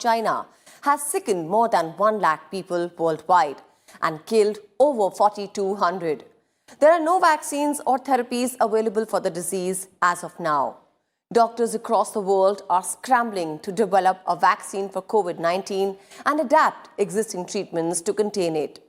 China has sickened more than 1 lakh people worldwide and killed over 4,200. There are no vaccines or therapies available for the disease as of now. Doctors across the world are scrambling to develop a vaccine for COVID-19 and adapt existing treatments to contain it.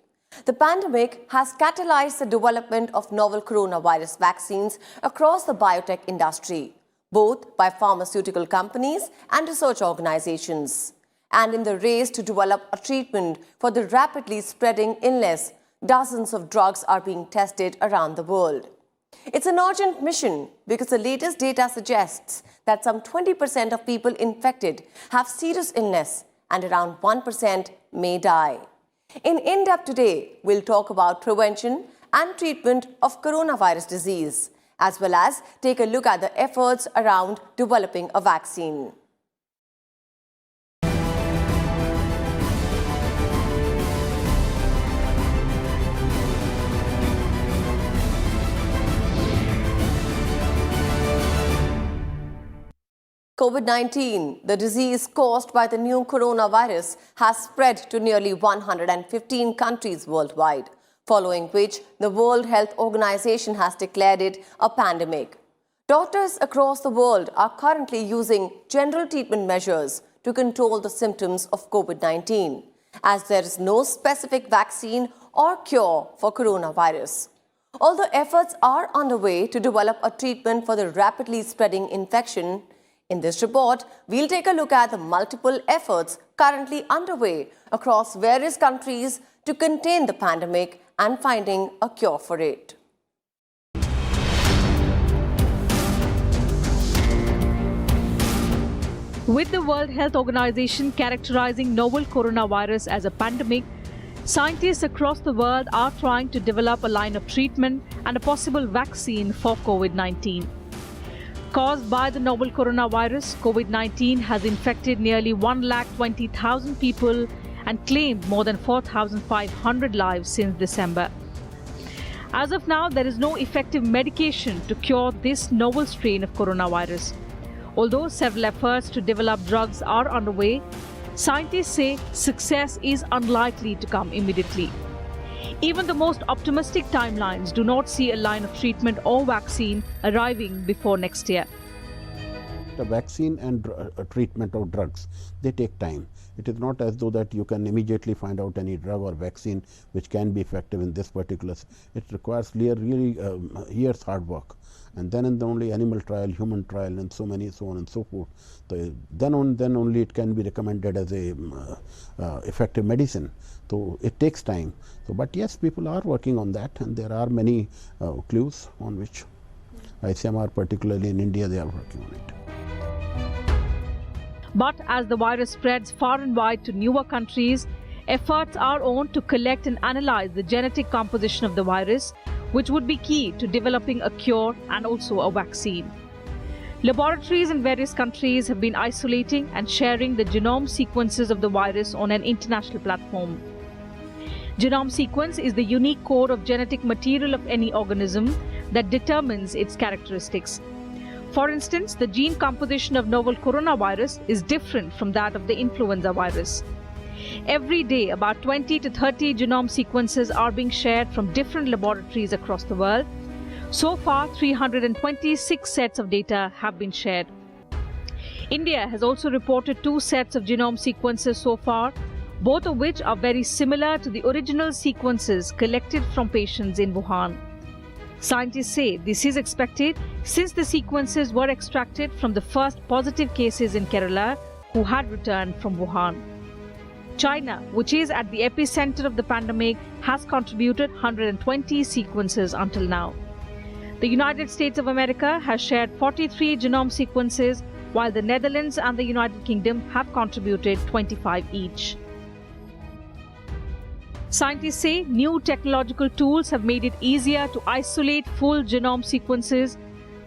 The pandemic has catalyzed the development of novel coronavirus vaccines across the biotech industry, both by pharmaceutical companies and research organizations. And in the race to develop a treatment for the rapidly spreading illness, dozens of drugs are being tested around the world. It's an urgent mission because the latest data suggests that some 20% of people infected have serious illness and around 1% may die. In In-Depth today, we'll talk about prevention and treatment of coronavirus disease, as well as take a look at the efforts around developing a vaccine. COVID-19, the disease caused by the new coronavirus, has spread to nearly 115 countries worldwide, following which the World Health Organization has declared it a pandemic. Doctors across the world are currently using general treatment measures to control the symptoms of COVID-19, as there is no specific vaccine or cure for coronavirus. Although efforts are underway to develop a treatment for the rapidly spreading infection, in this report, we'll take a look at the multiple efforts currently underway across various countries to contain the pandemic and finding a cure for it. With the World Health Organization characterizing novel coronavirus as a pandemic, scientists across the world are trying to develop a line of treatment and a possible vaccine for COVID-19. Caused by the novel coronavirus, COVID-19 has infected nearly 1,20,000 people and claimed more than 4,500 lives since December. As of now, there is no effective medication to cure this novel strain of coronavirus. Although several efforts to develop drugs are underway, scientists say success is unlikely to come immediately. Even the most optimistic timelines do not see a line of treatment or vaccine arriving before next year. The vaccine and treatment of drugs, they take time. It is not as though that you can immediately find out any drug or vaccine which can be effective in this particular. It requires really years hard work. And then only animal trial, human trial, and so on and so forth. Then only it can be recommended as a effective medicine. So it takes time. So, but yes, people are working on that, and there are many clues on which ICMR, particularly in India, they are working on it. But as the virus spreads far and wide to newer countries, efforts are on to collect and analyze the genetic composition of the virus, which would be key to developing a cure and also a vaccine. Laboratories in various countries have been isolating and sharing the genome sequences of the virus on an international platform. Genome sequence is the unique code of genetic material of any organism that determines its characteristics. For instance, the gene composition of novel coronavirus is different from that of the influenza virus. Every day, about 20 to 30 genome sequences are being shared from different laboratories across the world. So far, 326 sets of data have been shared. India has also reported 2 sets of genome sequences so far, both of which are very similar to the original sequences collected from patients in Wuhan. Scientists say this is expected since the sequences were extracted from the first positive cases in Kerala who had returned from Wuhan. China, which is at the epicenter of the pandemic, has contributed 120 sequences until now. The United States of America has shared 43 genome sequences, while the Netherlands and the United Kingdom have contributed 25 each. Scientists say new technological tools have made it easier to isolate full genome sequences.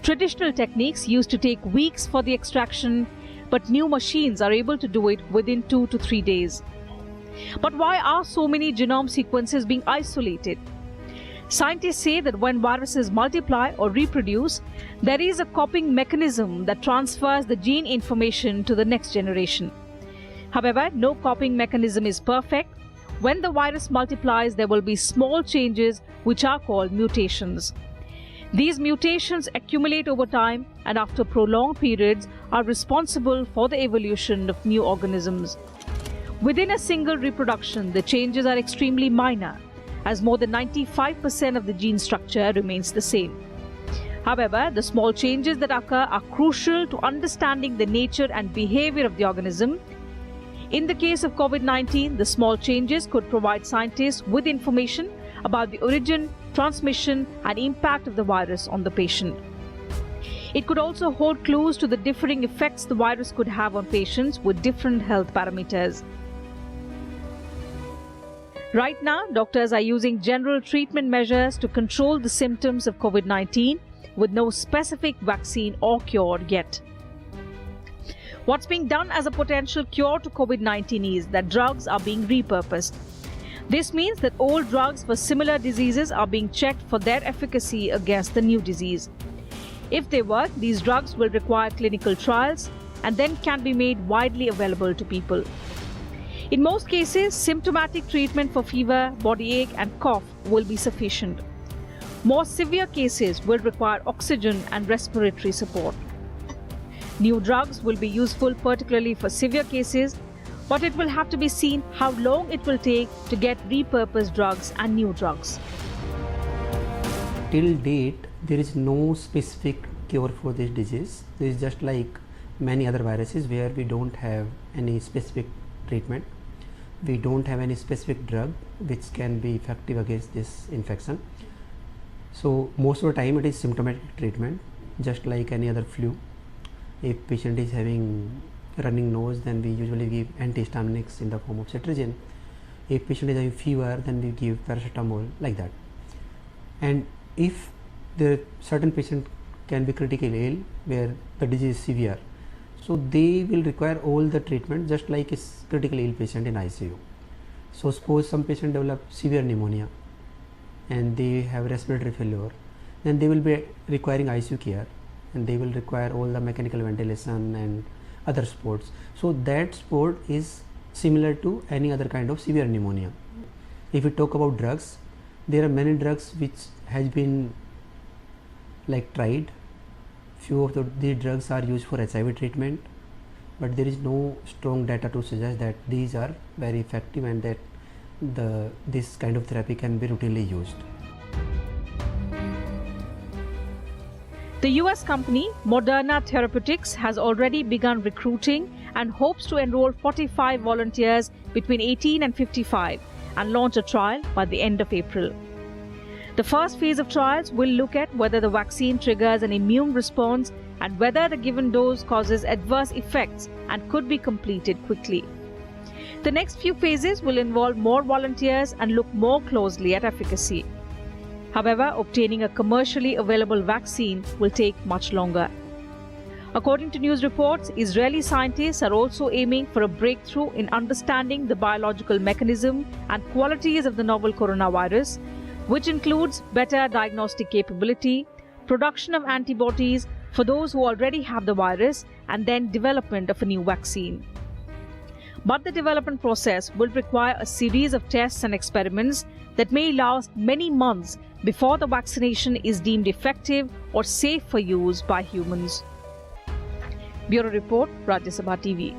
Traditional techniques used to take weeks for the extraction, but new machines are able to do it within 2 to 3 days. But why are so many genome sequences being isolated? Scientists say that when viruses multiply or reproduce, there is a copying mechanism that transfers the gene information to the next generation. However, no coping mechanism is perfect. When the virus multiplies, there will be small changes which are called mutations. These mutations accumulate over time and after prolonged periods are responsible for the evolution of new organisms. Within a single reproduction, the changes are extremely minor, as more than 95% of the gene structure remains the same. However, the small changes that occur are crucial to understanding the nature and behavior of the organism. In the case of COVID-19, the small changes could provide scientists with information about the origin, transmission, and impact of the virus on the patient. It could also hold clues to the differing effects the virus could have on patients with different health parameters. Right now, doctors are using general treatment measures to control the symptoms of COVID-19 with no specific vaccine or cure yet. What's being done as a potential cure to COVID-19 is that drugs are being repurposed. This means that old drugs for similar diseases are being checked for their efficacy against the new disease. If they work, these drugs will require clinical trials and then can be made widely available to people. In most cases, symptomatic treatment for fever, body ache, and cough will be sufficient. More severe cases will require oxygen and respiratory support. New drugs will be useful particularly for severe cases, but it will have to be seen how long it will take to get repurposed drugs and new drugs. Till date, there is no specific cure for this disease. This is just like many other viruses where we don't have any specific treatment. We don't have any specific drug which can be effective against this infection. So most of the time it is symptomatic treatment, just like any other flu. If patient is having running nose, then we usually give antihistaminics in the form of cetirizine. If patient is having fever, then we give paracetamol, like that. And if the certain patient can be critically ill where the disease is severe, so they will require all the treatment just like a critically ill patient in ICU. So suppose some patient develop severe pneumonia and they have respiratory failure, then they will be requiring ICU care and they will require all the mechanical ventilation and other supports. So that support is similar to any other kind of severe pneumonia. If we talk about drugs, there are many drugs which has been tried. Few of these drugs are used for HIV treatment, but there is no strong data to suggest that these are very effective and that this kind of therapy can be routinely used. The US company Moderna Therapeutics has already begun recruiting and hopes to enroll 45 volunteers between 18 and 55 and launch a trial by the end of April. The first phase of trials will look at whether the vaccine triggers an immune response and whether the given dose causes adverse effects and could be completed quickly. The next few phases will involve more volunteers and look more closely at efficacy. However, obtaining a commercially available vaccine will take much longer. According to news reports, Israeli scientists are also aiming for a breakthrough in understanding the biological mechanism and qualities of the novel coronavirus, which includes better diagnostic capability, production of antibodies for those who already have the virus, and then development of a new vaccine. But the development process will require a series of tests and experiments that may last many months before the vaccination is deemed effective or safe for use by humans. Bureau Report, Rajya Sabha TV.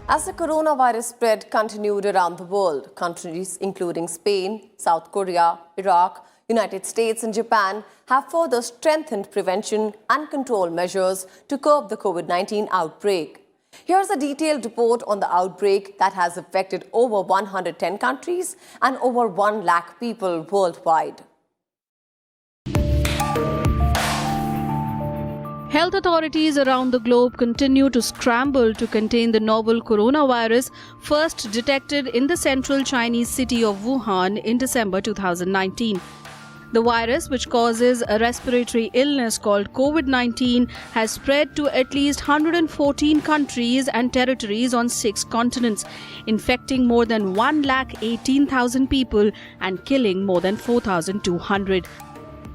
As the coronavirus spread continued around the world, countries including Spain, South Korea, Iraq, United States and Japan have further strengthened prevention and control measures to curb the COVID-19 outbreak. Here's a detailed report on the outbreak that has affected over 110 countries and over 1 lakh people worldwide. Health authorities around the globe continue to scramble to contain the novel coronavirus first detected in the central Chinese city of Wuhan in December 2019. The virus, which causes a respiratory illness called COVID-19, has spread to at least 114 countries and territories on 6 continents, infecting more than 118,000 people and killing more than 4,200.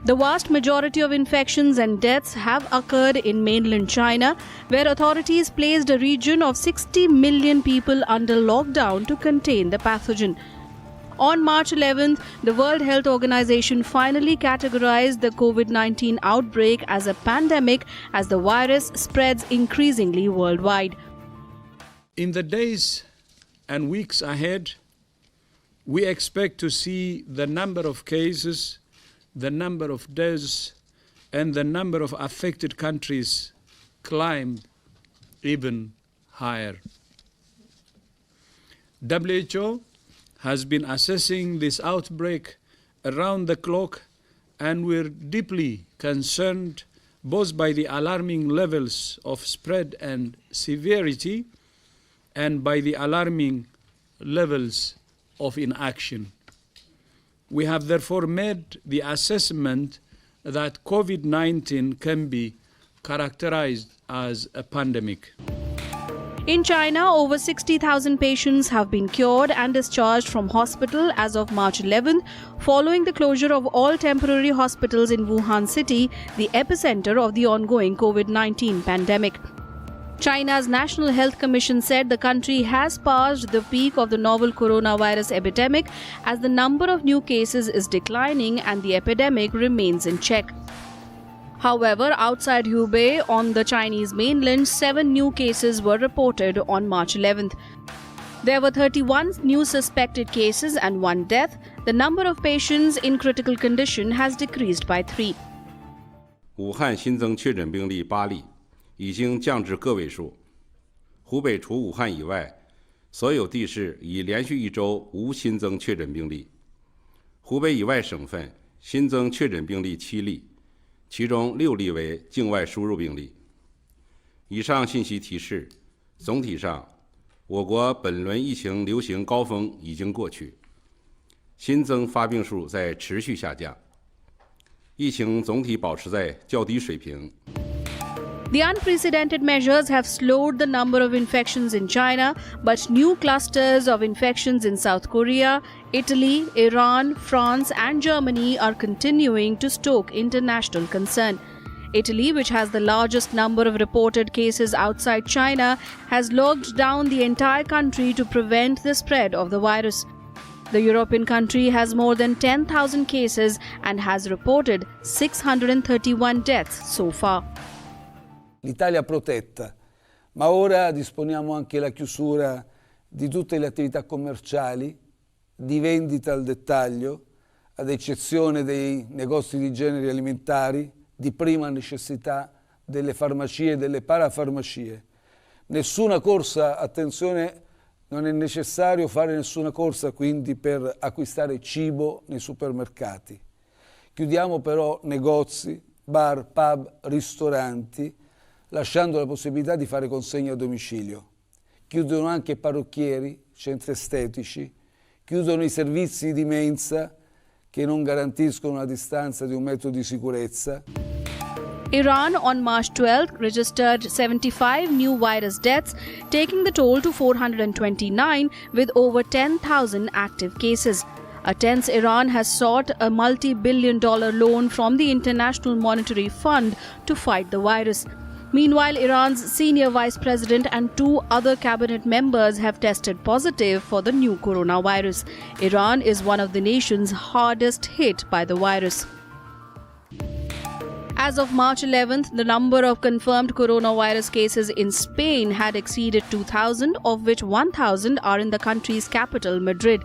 The vast majority of infections and deaths have occurred in mainland China, where authorities placed a region of 60 million people under lockdown to contain the pathogen. On March 11th, the World Health Organization finally categorized the COVID-19 outbreak as a pandemic as the virus spreads increasingly worldwide. In the days and weeks ahead, we expect to see the number of cases, the number of deaths, and the number of affected countries climb even higher. WHO has been assessing this outbreak around the clock, and we're deeply concerned both by the alarming levels of spread and severity and by the alarming levels of inaction. We have therefore made the assessment that COVID-19 can be characterized as a pandemic. In China, over 60,000 patients have been cured and discharged from hospital as of March 11th, following the closure of all temporary hospitals in Wuhan city, the epicenter of the ongoing COVID-19 pandemic. China's National Health Commission said the country has passed the peak of the novel coronavirus epidemic as the number of new cases is declining and the epidemic remains in check. However, outside Hubei on the Chinese mainland, 7 new cases were reported on March 11th. There were 31 new suspected cases and 1 death. The number of patients in critical condition has decreased by 3. 武汉新增确诊病例8例，已经降至个位数。湖北除武汉以外，所有地市已连续1周无新增确诊病例。湖北以外省份新增确诊病例7例。 其中6例为境外输入病例。以上信息提示，总体上，我国本轮疫情流行高峰已经过去，新增发病数在持续下降，疫情总体保持在较低水平。 The unprecedented measures have slowed the number of infections in China, but new clusters of infections in South Korea, Italy, Iran, France, and Germany are continuing to stoke international concern. Italy, which has the largest number of reported cases outside China, has locked down the entire country to prevent the spread of the virus. The European country has more than 10,000 cases and has reported 631 deaths so far. L'Italia protetta, ma ora disponiamo anche la chiusura di tutte le attività commerciali, di vendita al dettaglio, ad eccezione dei negozi di generi alimentari, di prima necessità, delle farmacie e delle parafarmacie. Nessuna corsa, attenzione, non è necessario fare nessuna corsa quindi per acquistare cibo nei supermercati. Chiudiamo però negozi, bar, pub, ristoranti, lasciando la possibilità di fare consegne a domicilio. Chiudono anche parrucchieri, centri estetici, chiudono i servizi di mensa che non garantiscono una distanza di 1 metro di sicurezza. Iran on March 12th registered 75 new virus deaths, taking the toll to 429 with over 10,000 active cases. A tense Iran has sought a multi-billion-dollar loan from the International Monetary Fund to fight the virus. Meanwhile, Iran's senior vice president and 2 other cabinet members have tested positive for the new coronavirus. Iran is one of the nations hardest hit by the virus. As of March 11th, the number of confirmed coronavirus cases in Spain had exceeded 2,000, of which 1,000 are in the country's capital, Madrid.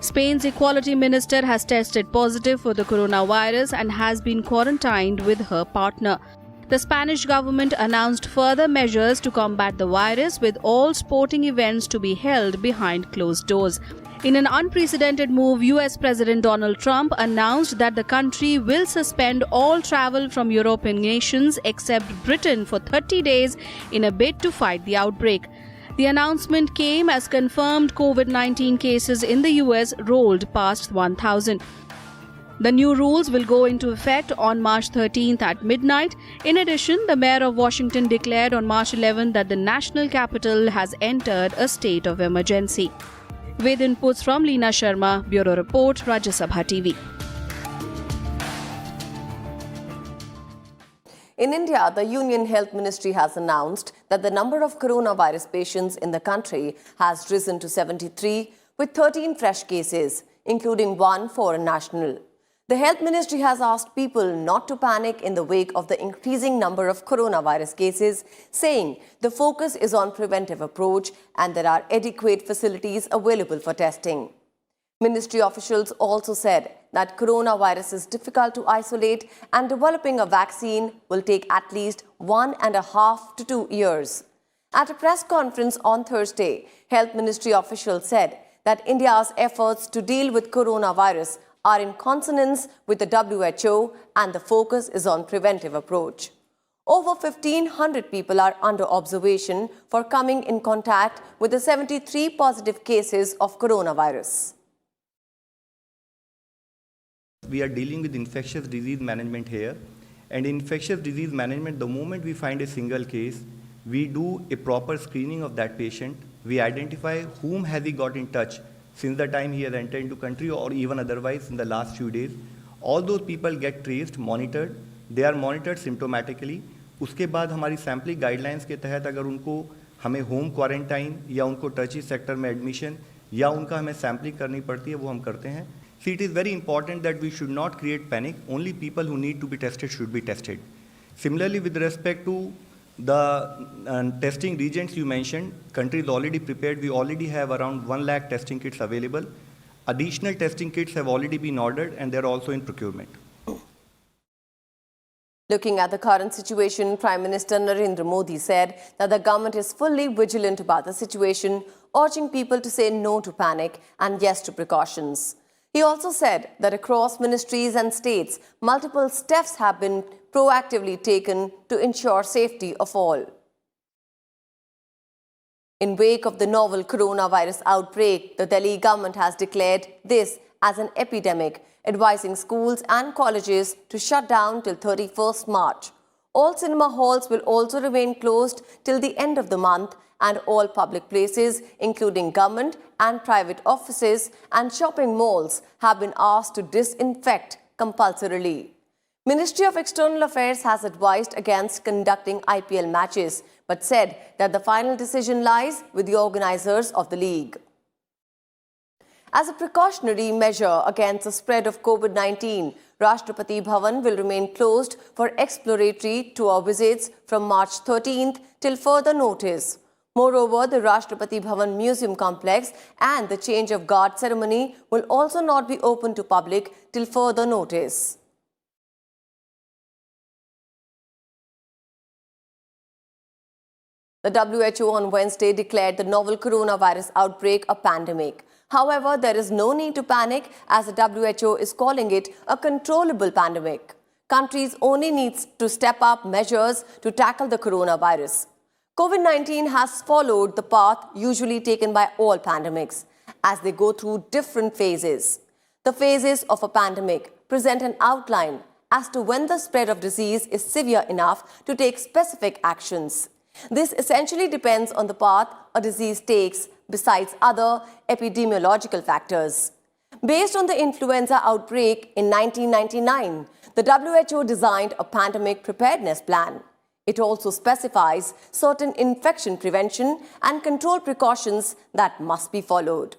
Spain's equality minister has tested positive for the coronavirus and has been quarantined with her partner. The Spanish government announced further measures to combat the virus, with all sporting events to be held behind closed doors. In an unprecedented move, US President Donald Trump announced that the country will suspend all travel from European nations except Britain for 30 days in a bid to fight the outbreak. The announcement came as confirmed COVID-19 cases in the US rolled past 1,000. The new rules will go into effect on March 13th at midnight. In addition, the mayor of Washington declared on March 11th that the national capital has entered a state of emergency. With inputs from Leena Sharma, Bureau Report, Rajya Sabha TV. In India, the Union Health Ministry has announced that the number of coronavirus patients in the country has risen to 73, with 13 fresh cases, including one foreign national. The Health Ministry has asked people not to panic in the wake of the increasing number of coronavirus cases, saying the focus is on preventive approach and there are adequate facilities available for testing. Ministry officials also said that coronavirus is difficult to isolate and developing a vaccine will take at least 1.5 to 2 years. At a press conference on Thursday, Health Ministry officials said that India's efforts to deal with coronavirus are in consonance with the WHO and the focus is on preventive approach. Over 1,500 people are under observation for coming in contact with the 73 positive cases of coronavirus. We are dealing with infectious disease management here, and in infectious disease management, the moment we find a single case, we do a proper screening of that patient. We identify whom has he got in touch since the time he has entered into country or even otherwise in the last few days. All those people get traced, monitored. They are monitored symptomatically. उसके बाद हमारी sampling guidelines के तहत अगर उनको हमें home quarantine या उनको टची सेक्टर में एडमिशन या उनका हमें सैम्पलिंग करनी पड़ती है वो हम करते हैं. See, it is very important that we should not create panic. Only people who need to be tested should be tested. Similarly, with respect to the testing regions you mentioned, country is already prepared. We already have around 1 lakh testing kits available. Additional testing kits have already been ordered and they're also in procurement. Looking at the current situation, Prime Minister Narendra Modi said that the government is fully vigilant about the situation, urging people to say no to panic and yes to precautions. He also said that across ministries and states, multiple steps have been proactively taken to ensure safety of all. In wake of the novel coronavirus outbreak, the Delhi government has declared this as an epidemic, advising schools and colleges to shut down till 31st March. All cinema halls will also remain closed till the end of the month, and all public places, including government and private offices and shopping malls, have been asked to disinfect compulsorily. Ministry of External Affairs has advised against conducting IPL matches, but said that the final decision lies with the organizers of the league. As a precautionary measure against the spread of COVID-19, Rashtrapati Bhavan will remain closed for exploratory tour visits from March 13th till further notice. Moreover, the Rashtrapati Bhavan Museum Complex and the change of guard ceremony will also not be open to public till further notice. The WHO on Wednesday declared the novel coronavirus outbreak a pandemic. However, there is no need to panic as the WHO is calling it a controllable pandemic. Countries only need to step up measures to tackle the coronavirus. COVID-19 has followed the path usually taken by all pandemics as they go through different phases. The phases of a pandemic present an outline as to when the spread of disease is severe enough to take specific actions. This essentially depends on the path a disease takes besides other epidemiological factors. Based on the influenza outbreak in 1999, the WHO designed a pandemic preparedness plan. It also specifies certain infection prevention and control precautions that must be followed.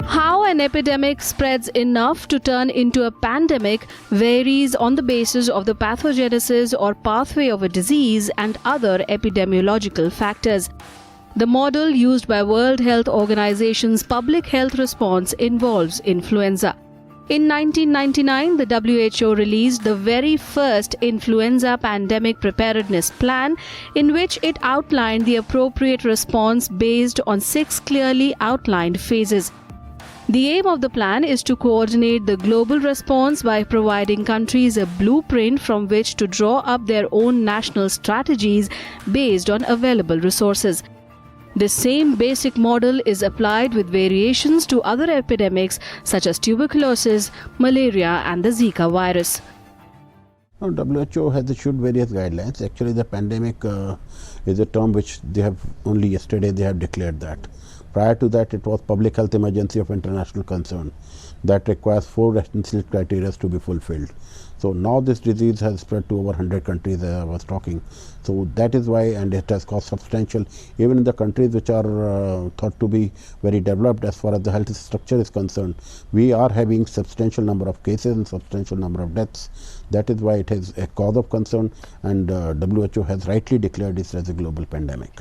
How an epidemic spreads enough to turn into a pandemic varies on the basis of the pathogenesis or pathway of a disease and other epidemiological factors. The model used by World Health Organization's public health response involves influenza. In 1999, the WHO released the very first influenza pandemic preparedness plan, in which it outlined the appropriate response based on 6 clearly outlined phases. The aim of the plan is to coordinate the global response by providing countries a blueprint from which to draw up their own national strategies based on available resources. This same basic model is applied with variations to other epidemics such as tuberculosis, malaria and the Zika virus. Now, WHO has issued various guidelines. Actually, the pandemic is a term which they have only yesterday they have declared that. Prior to that, it was public health emergency of international concern. that requires 4 essential criteria to be fulfilled. So now this disease has spread to over 100 countries, as I was talking. So that is why, and it has caused substantial, even in the countries which are thought to be very developed as far as the health structure is concerned, we are having substantial number of cases and substantial number of deaths. That is why it is a cause of concern, and WHO has rightly declared this as a global pandemic.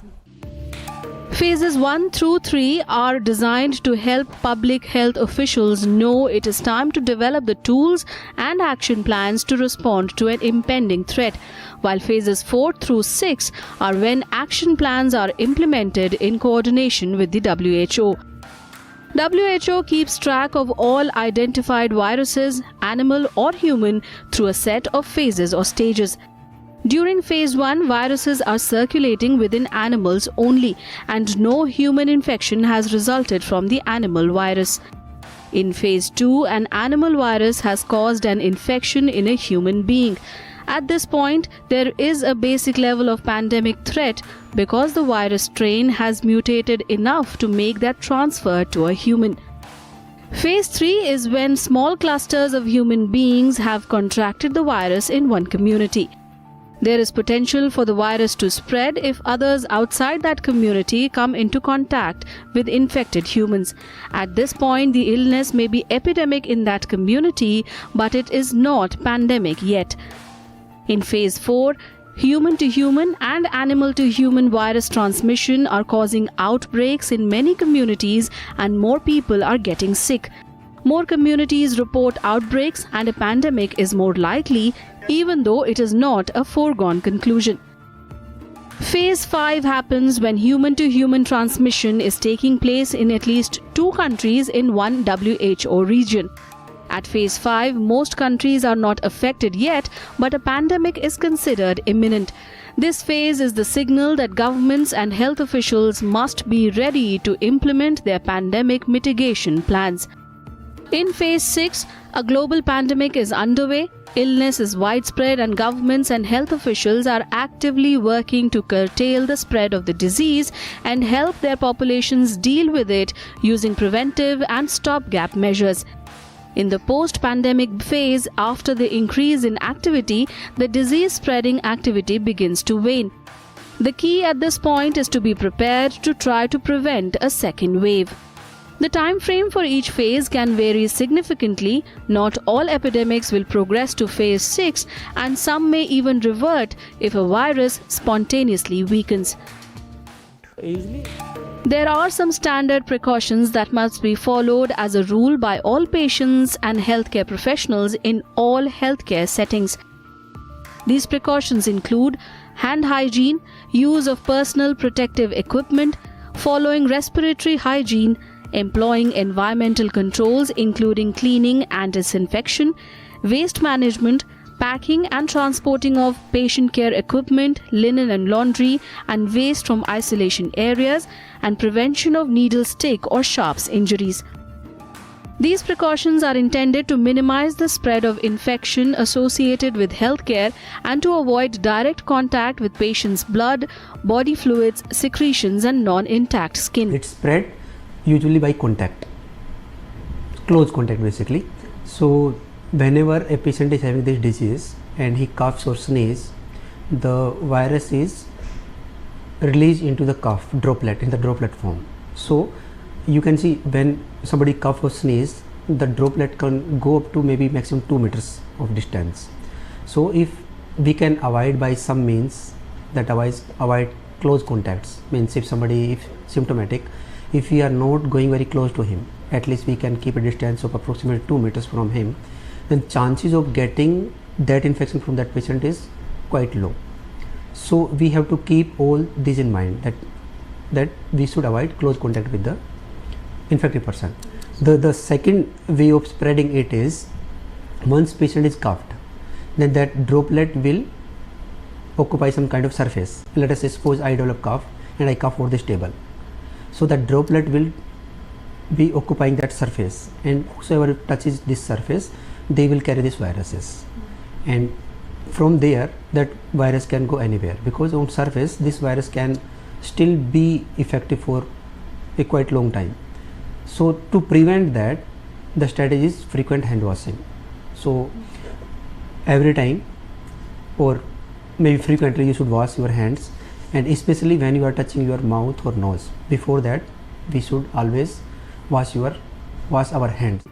Phases 1 through 3 are designed to help public health officials know it is time to develop the tools and action plans to respond to an impending threat, while phases 4 through 6 are when action plans are implemented in coordination with the WHO. WHO keeps track of all identified viruses, animal or human, through a set of phases or stages. During phase 1, viruses are circulating within animals only, and no human infection has resulted from the animal virus. In phase 2, an animal virus has caused an infection in a human being. At this point, there is a basic level of pandemic threat because the virus strain has mutated enough to make that transfer to a human. Phase 3 is when small clusters of human beings have contracted the virus in one community. There is potential for the virus to spread if others outside that community come into contact with infected humans. At this point, the illness may be epidemic in that community, but it is not pandemic yet. In phase 4, human-to-human and animal-to-human virus transmission are causing outbreaks in many communities, and more people are getting sick. More communities report outbreaks, and a pandemic is more likely, even though it is not a foregone conclusion. Phase 5 happens when human-to-human transmission is taking place in at least 2 countries in one WHO region. At phase 5, most countries are not affected yet, but a pandemic is considered imminent. This phase is the signal that governments and health officials must be ready to implement their pandemic mitigation plans. In phase 6, a global pandemic is underway, illness is widespread, and governments and health officials are actively working to curtail the spread of the disease and help their populations deal with it using preventive and stopgap measures. In the post-pandemic phase, after the increase in activity, the disease-spreading activity begins to wane. The key at this point is to be prepared to try to prevent a second wave. The time frame for each phase can vary significantly. Not all epidemics will progress to phase 6, and some may even revert if a virus spontaneously weakens. There are some standard precautions that must be followed as a rule by all patients and healthcare professionals in all healthcare settings. These precautions include hand hygiene, use of personal protective equipment, following respiratory hygiene, employing environmental controls including cleaning and disinfection, waste management, packing and transporting of patient care equipment, linen and laundry, and waste from isolation areas, and prevention of needle stick or sharps injuries. These precautions are intended to minimize the spread of infection associated with healthcare and to avoid direct contact with patients' blood, body fluids, secretions, and non-intact skin. It's spread usually by contact, close contact basically. So whenever a patient is having this disease and he coughs or sneezes, the virus is released into the cough droplet in the droplet form. So you can see when somebody coughs or sneezes, the droplet can go up to maybe maximum 2 meters of distance. So if we can avoid by some means, that avoid close contacts, means if somebody is symptomatic, if we are not going very close to him, at least we can keep a distance of approximately 2 meters from him, then chances of getting that infection from that patient is quite low. So we have to keep all these in mind, that we should avoid close contact with the infected person. The second way of spreading it is, once patient is coughed, then that droplet will occupy some kind of surface. Let us say suppose I develop cough and I cough over this table. So that droplet will be occupying that surface, and whosoever touches this surface, they will carry these viruses. And from there, that virus can go anywhere, because on surface this virus can still be effective for a quite long time. So to prevent that, the strategy is frequent hand washing. So every time or maybe frequently you should wash your hands, and especially when you are touching your mouth or nose. Before that, we should always wash our hands.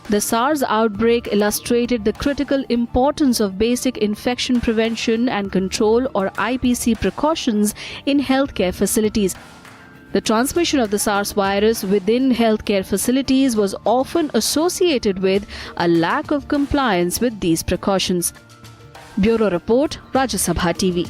The SARS outbreak illustrated the critical importance of basic infection prevention and control or IPC precautions in healthcare facilities. The transmission of the SARS virus within healthcare facilities was often associated with a lack of compliance with these precautions. Bureau Report, Rajya Sabha TV.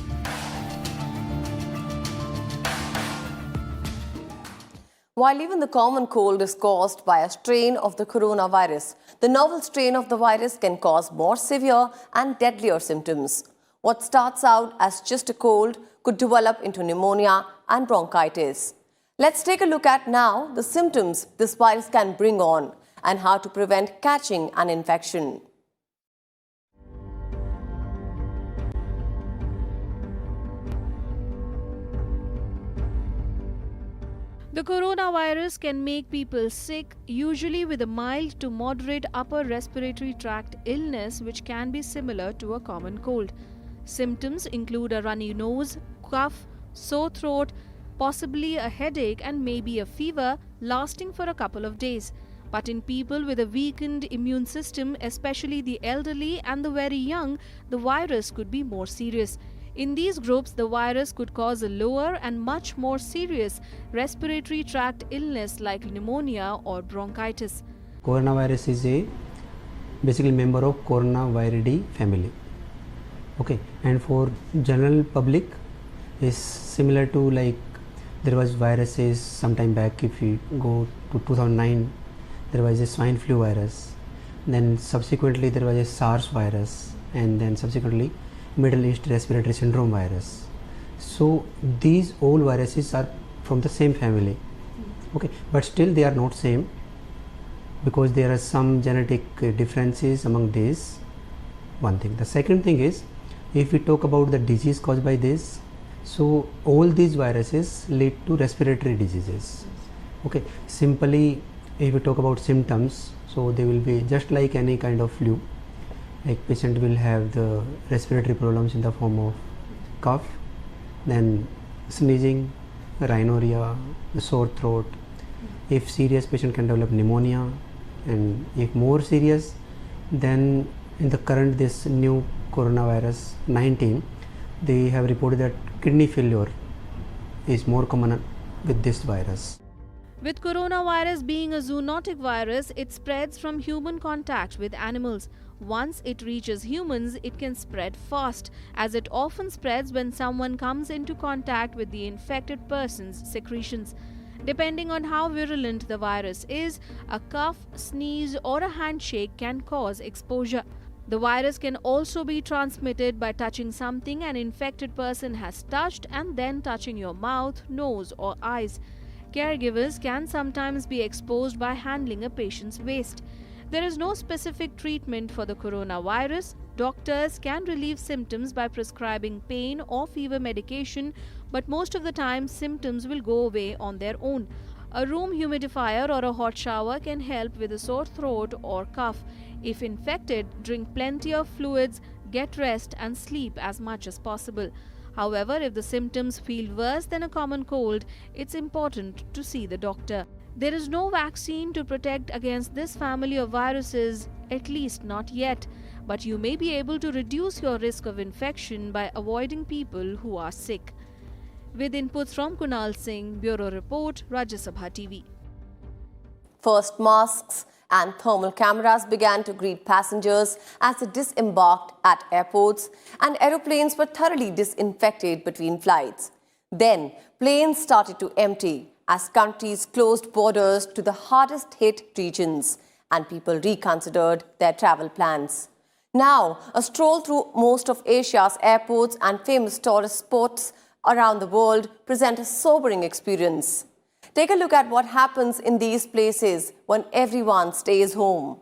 While even the common cold is caused by a strain of the coronavirus, the novel strain of the virus can cause more severe and deadlier symptoms. What starts out as just a cold could develop into pneumonia and bronchitis. Let's take a look at now the symptoms this virus can bring on and how to prevent catching an infection. The coronavirus can make people sick, usually with a mild to moderate upper respiratory tract illness which can be similar to a common cold. Symptoms include a runny nose, cough, sore throat, possibly a headache and maybe a fever lasting for a couple of days. But in people with a weakened immune system, especially the elderly and the very young, the virus could be more serious. In these groups, the virus could cause a lower and much more serious respiratory tract illness like pneumonia or bronchitis. Coronavirus is a basically member of Coronaviridae family. Okay, and for general public is similar to like there was viruses sometime back. If you go to 2009, there was a swine flu virus. Then subsequently there was a SARS virus, and then subsequently Middle East Respiratory Syndrome virus. So these all viruses are from the same family. Okay, but still they are not same because there are some genetic differences among these. One thing. The second thing is, if we talk about the disease caused by this, so all these viruses lead to respiratory diseases. Okay, simply if we talk about symptoms, so they will be just like any kind of flu. Like patient will have the respiratory problems in the form of cough, then sneezing, rhinorrhea, sore throat. If serious, patient can develop pneumonia, and if more serious, then in the current this new coronavirus 19, they have reported that kidney failure is more common with this virus. With coronavirus being a zoonotic virus, it spreads from human contact with animals. Once it reaches humans, it can spread fast, as it often spreads when someone comes into contact with the infected person's secretions. Depending on how virulent the virus is, a cough, sneeze, or a handshake can cause exposure. The virus can also be transmitted by touching something an infected person has touched and then touching your mouth, nose, or eyes. Caregivers can sometimes be exposed by handling a patient's waste. There is no specific treatment for the coronavirus. Doctors can relieve symptoms by prescribing pain or fever medication, but most of the time symptoms will go away on their own. A room humidifier or a hot shower can help with a sore throat or cough. If infected, drink plenty of fluids, get rest and sleep as much as possible. However, if the symptoms feel worse than a common cold, it's important to see the doctor. There is no vaccine to protect against this family of viruses, at least not yet, but you may be able to reduce your risk of infection by avoiding people who are sick. With inputs from Kunal Singh, Bureau Report, Rajya Sabha TV. First, masks and thermal cameras began to greet passengers as they disembarked at airports, and aeroplanes were thoroughly disinfected between flights. Then, planes started to empty as countries closed borders to the hardest hit regions and people reconsidered their travel plans. Now, a stroll through most of Asia's airports and famous tourist spots around the world present a sobering experience. Take a look at what happens in these places when everyone stays home.